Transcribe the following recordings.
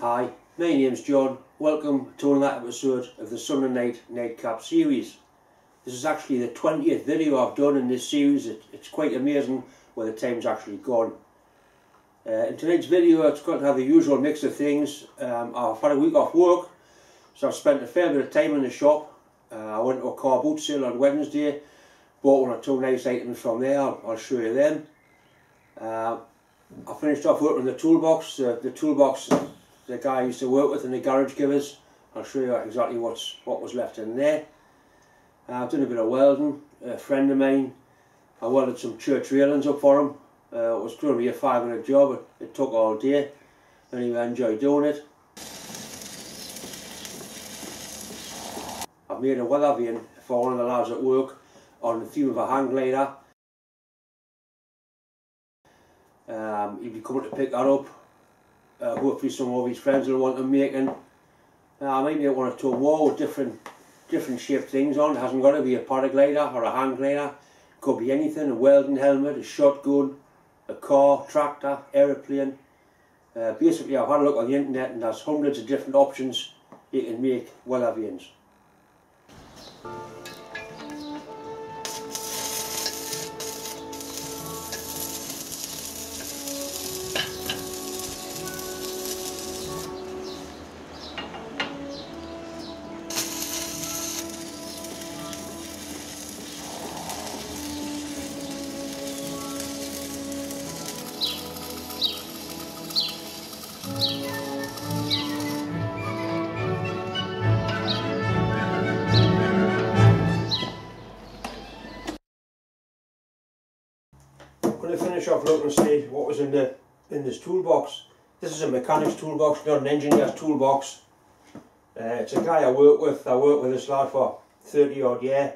Hi, my name's John. Welcome to another episode of the Sunday Night Nightcap series. This is actually the 20th video I've done in this series. It's quite amazing where the time's actually gone. In tonight's video it's going to have the usual mix of things. I've had a week off work, so I've spent a fair bit of time in the shop. I went to a car boot sale on Wednesday, bought one or two nice items from there. I'll show you them. I finished off working on the toolbox. The toolbox the guy I used to work with in the garage gave us. I'll show you exactly what was left in there. I've done a bit of welding. A friend of mine, I welded some church railings up for him. It was going to be a 5-minute job. It took all day. Anyway, I enjoyed doing it. I've made a weather vane for one of the lads at work on the theme of a hang glider. He'll be coming to pick that up. Hopefully some of his friends will want them making. I might make one or two more with different shaped things on. It hasn't got to be a paraglider or a hang glider. It could be anything: a welding helmet, a shotgun, a car, tractor, aeroplane. Basically, I've had a look on the internet and there's hundreds of different options you can make weather vanes. I'm going to finish off looking and see what was in this toolbox. This is a mechanic's toolbox, not an engineer's toolbox. It's a guy I work with. I worked with this lad for 30 odd years.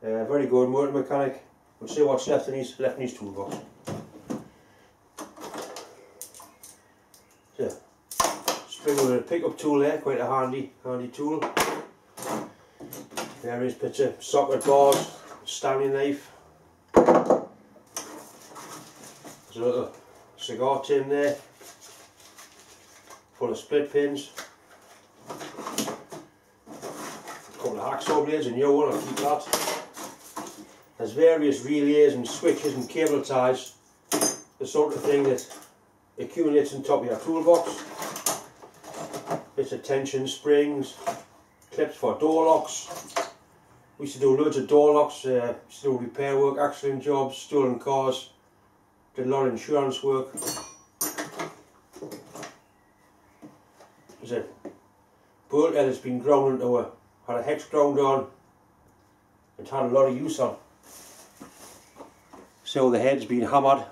Very good motor mechanic. We'll see what's left in his toolbox. So, spring with a pickup tool there, quite a handy tool. Various bits of socket bars, Stanley knife. There's a little cigar tin there, full of split pins. A couple of hacksaw blades, a new one, I'll keep that. There's various relays and switches and cable ties, the sort of thing that accumulates on top of your toolbox. Bits of tension springs, clips for door locks. We used to do loads of door locks, used to do repair work, accident jobs, stolen cars. Did a lot of insurance work. There's a bolt that's been ground into had a hex ground on. It had a lot of use on. So the head's been hammered.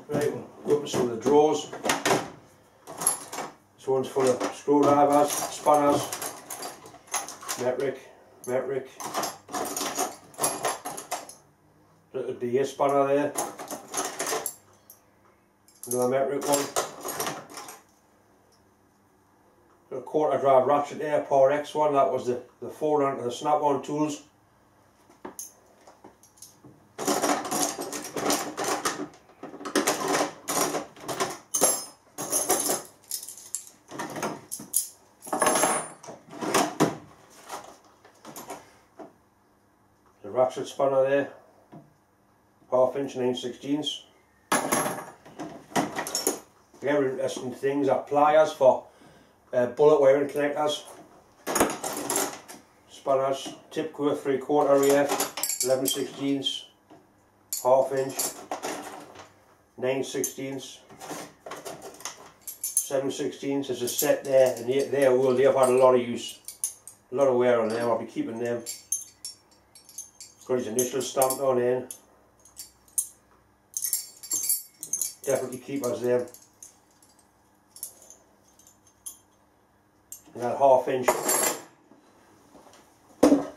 Right, we'll go up to some of the drawers. This one's full of screwdrivers, spanners. Metric, little BS spanner there, another metric one, got a quarter drive ratchet there, Power X one, that was the forerunner to the snap-on tools. Ratchet spanner there, 1/2 inch 9/16. Very interesting things are pliers for bullet wiring connectors. Spanners, tip core 3/4 REF, 11/16, 1/2 inch, 9/16, 7/16. There's a set there, and they've had a lot of use, a lot of wear on them. I'll be keeping them. Got his initials stamped on in. Definitely keep us them. And that 1/2 inch.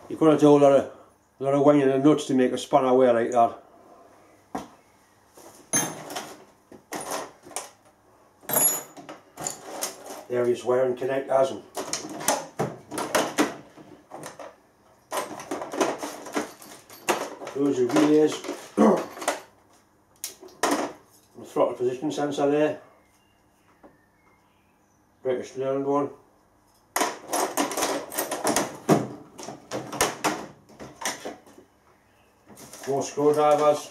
You've got to do a lot of winding the nuts to make a spanner wear like that. Various wiring connectors and Those are relays. The throttle position sensor there. British learned one. More screwdrivers.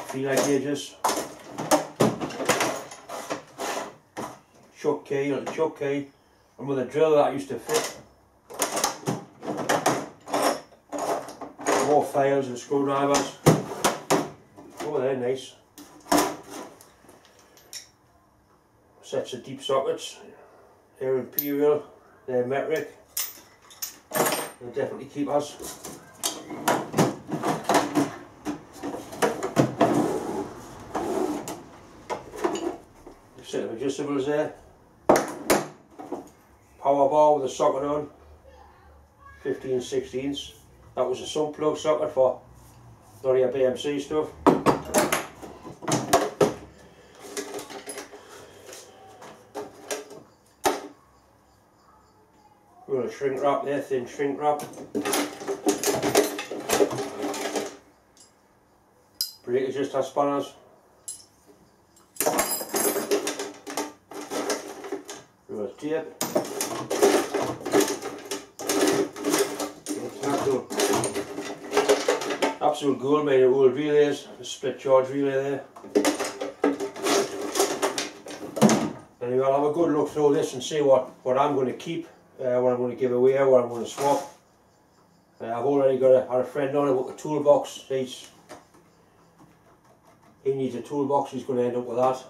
Feeler gauges. Chuck key, little chuck key. And with a drill that used to fit. More files and screwdrivers. Oh, they're nice. Sets of deep sockets. They're imperial, they're metric. They'll definitely keep us. Set of adjustables there. Power bar with a socket on. 15/16. That was a sun plug socket for all your BMC stuff. We've got a shrink wrap there, thin shrink wrap. Brake adjuster spanners. We've got tape. Absolute gold made of old relays, a split charge relay there. Anyway, I'll have a good look through this and see what I'm going to keep, what I'm going to give away, what I'm going to swap. I've already got a friend on about the toolbox. He needs a toolbox, he's going to end up with that.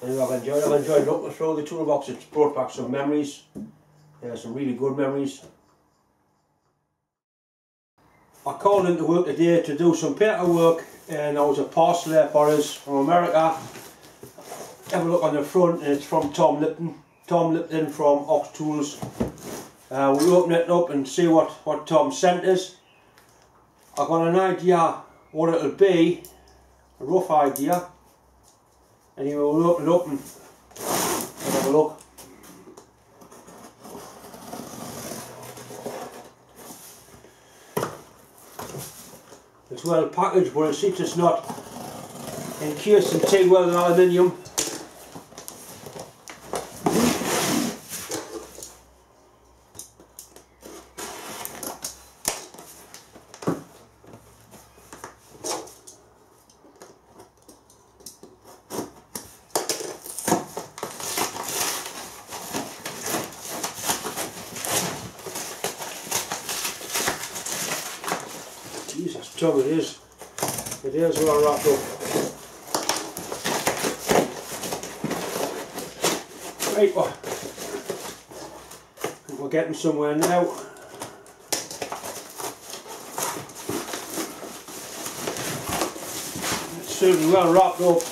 Anyway, I've enjoyed looking through the toolbox. It's brought back some memories, some really good memories. I called into work today to do some paperwork, and there was a parcel there for us from America. Have a look on the front, and it's from Tom Lipton. Tom Lipton from Ox Tools. We'll open it up and see what Tom sent us. I've got an idea what it'll be, a rough idea. Anyway, we'll open it up and have a look. It's well packaged, but it's just not encased in TIG welded aluminium. Jesus, Tom, it is well wrapped up. Right, well, I think we're getting somewhere now. It's certainly well wrapped up.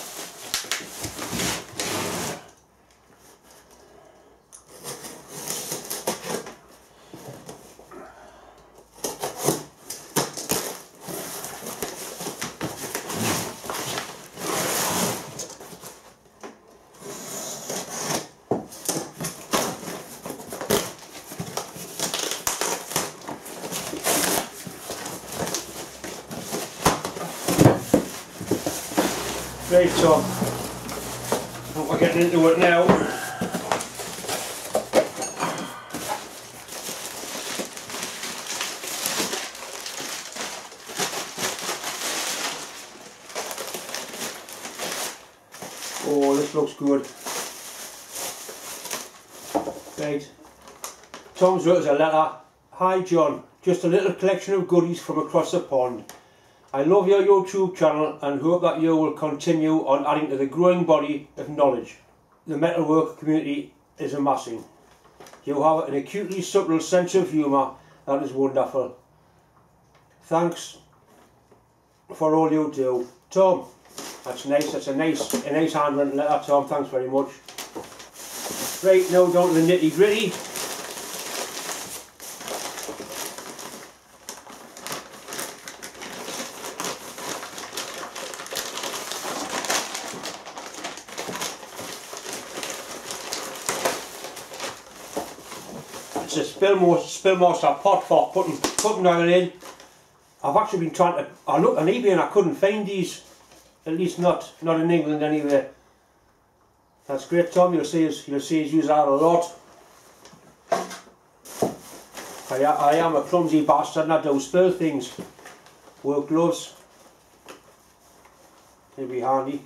Right, so we're getting into it now. Oh, this looks good. Right, Tom's wrote us a letter. Hi John, just a little collection of goodies from across the pond. I love your YouTube channel and hope that you will continue on adding to the growing body of knowledge the metalwork community is amassing. You have an acutely subtle sense of humour that is wonderful. Thanks for all you do. Tom, that's nice, that's a nice handwritten letter, Tom, thanks very much. Right, now down to the nitty gritty. it's a Spillmaster pot for putting cooking oil in. I've actually been trying to, I looked on eBay and I couldn't find these, at least not in England anyway. That's great, Tom. You'll see us use that a lot. I am a clumsy bastard and I do spill things. Work gloves. They'll be handy.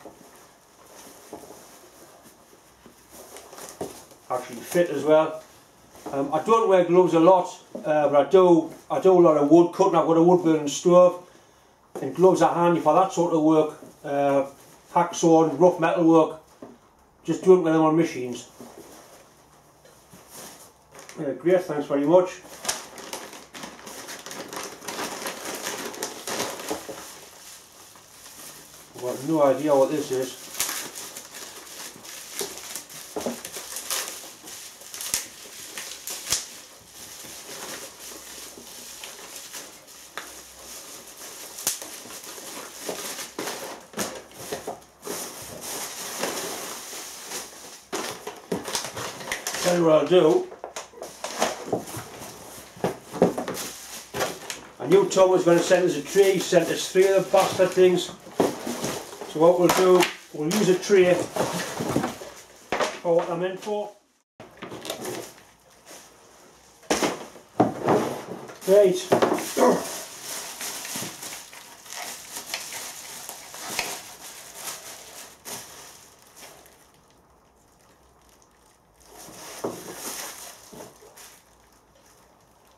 Actually fit as well. I don't wear gloves a lot, but I do a lot of wood cutting. I've got a wood burning stove, and gloves are handy for that sort of work. Hacksawing, rough metal work. Just do it with them on machines. Yeah, great, thanks very much. I've got no idea what this is. Tell you what I'll do. I knew Tom was going to send us a tray. He sent us 3 of the bastard things. So what we'll do, we'll use a tray for what I'm in for. Right.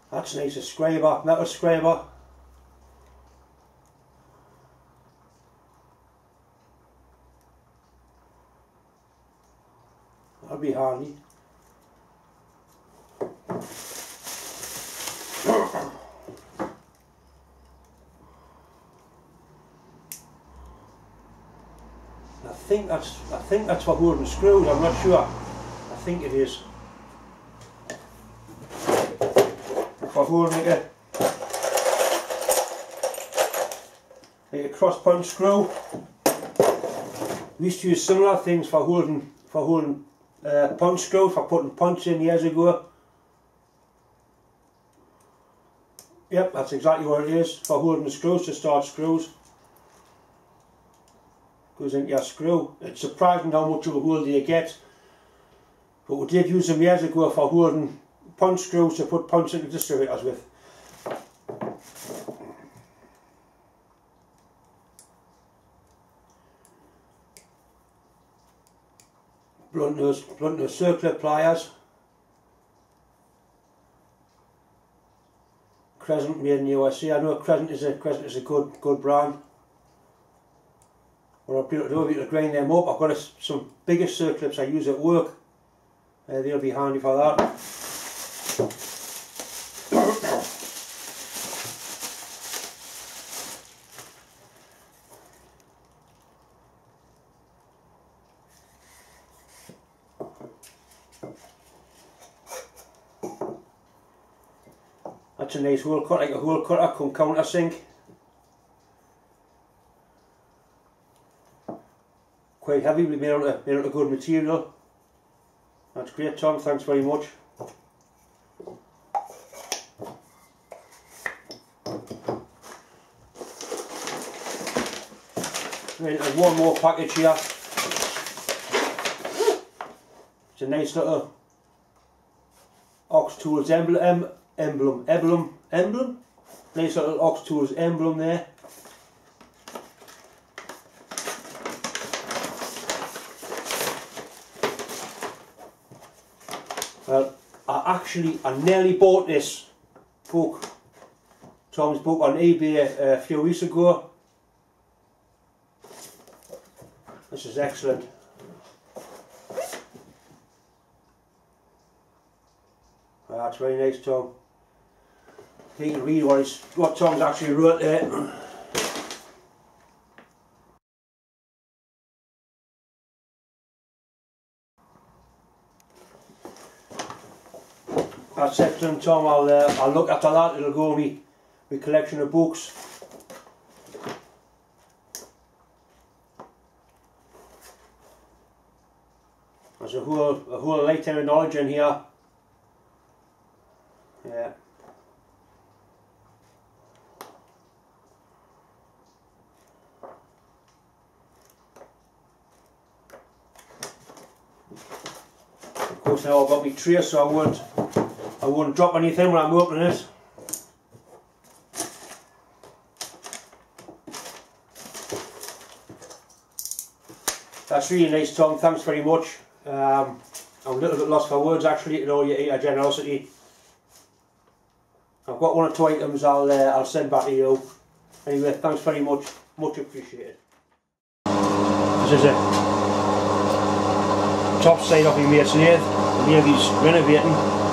That's nice, a scraper, metal scraper. That'll be handy. I think that's for holding screws, I'm not sure. I think it is. For holding like a cross punch screw. We used to use similar things for holding punch screws, for putting punch in years ago. Yep, that's exactly what it is, for holding the screws, to start screws. Goes into your screw. It's surprising how much of a holder you get. But we did use them years ago for holding punch screws to put punch into distributors with. Blunt nose circular pliers. Crescent made in the USA. I know Crescent is a good brand. What I'll be able to do, I'll be able to grind them up. I've got some bigger circlips I use at work. They'll be handy for that. That's a nice hole cut, like a hole cutter come countersink. Quite heavy, but made out of good material. That's great, Tom, thanks very much. Right, and one more package here. It's a nice little Ox Tools emblem. Nice little Ox Tools emblem there. Well, I nearly bought this book, Tom's book, on eBay a few weeks ago. This is excellent. That's very nice, Tom. You can read what Tom's actually wrote there. That's excellent, Tom. I'll look after that. It'll go with my collection of books. There's a whole lifetime of knowledge in here. Obviously I've got my tray, so I won't drop anything when I'm opening it. That's really nice, Tom, thanks very much. I'm a little bit lost for words actually, to know your generosity. I've got 1 or 2 items I'll send back to you. Anyway, thanks very much, much appreciated. This is it. Top side of my mate's lathe. The lady's renovating.